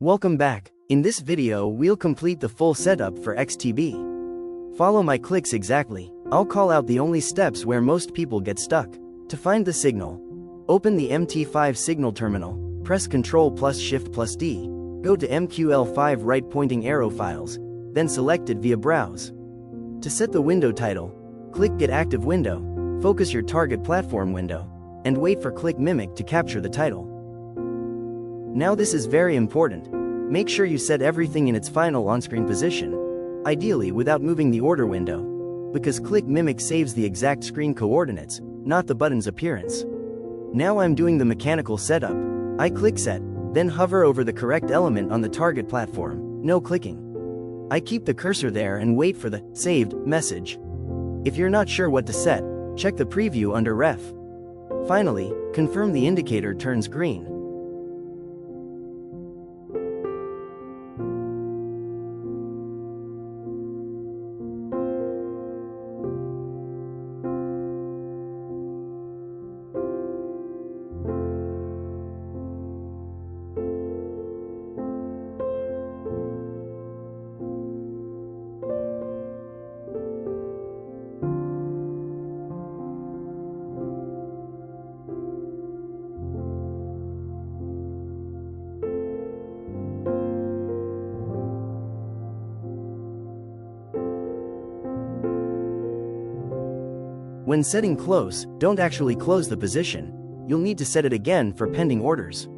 Welcome back. In this video we'll complete the full setup for XTB. Follow my clicks exactly. I'll call out the only steps where most people get stuck. To find the signal, open the MT5 signal terminal, press Ctrl plus Shift plus D, go to MQL5 right pointing arrow files, then select it via Browse. To set the window title, click Get Active Window, focus your target platform window, and wait for ClickMimic to capture the title. Now this is very important. Make sure you set everything in its final on-screen position, ideally without moving the order window, because ClickMimic saves the exact screen coordinates, not the button's appearance. Now I'm doing the mechanical setup. I click Set, then hover over the correct element on the target platform, no clicking. I keep the cursor there and wait for the Saved message. If you're not sure what to set, check the preview under Ref. Finally, confirm the indicator turns green. When setting close, don't actually close the position. You'll need to set it again for pending orders.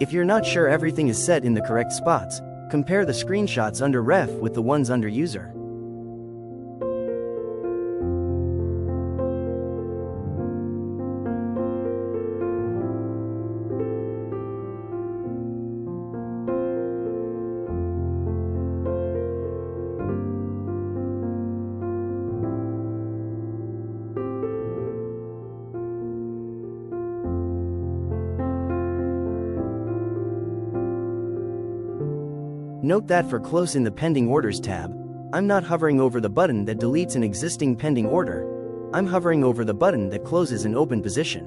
If you're not sure everything is set in the correct spots, compare the screenshots under Ref with the ones under User. Note that for Close in the Pending Orders tab, I'm not hovering over the button that deletes an existing pending order, I'm hovering over the button that closes an open position.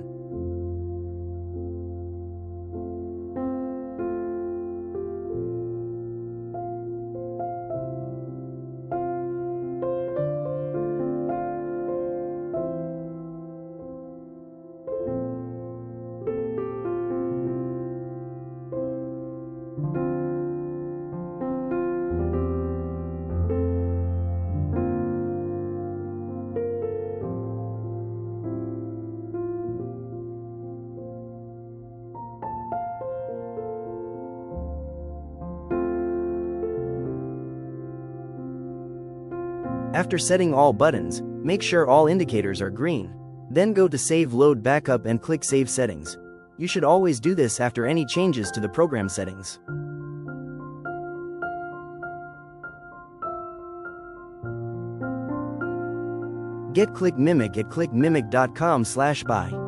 After setting all buttons, make sure all indicators are green. Then go to Save Load Backup and click Save Settings. You should always do this after any changes to the program settings. Get ClickMimic at clickmimic.com/buy.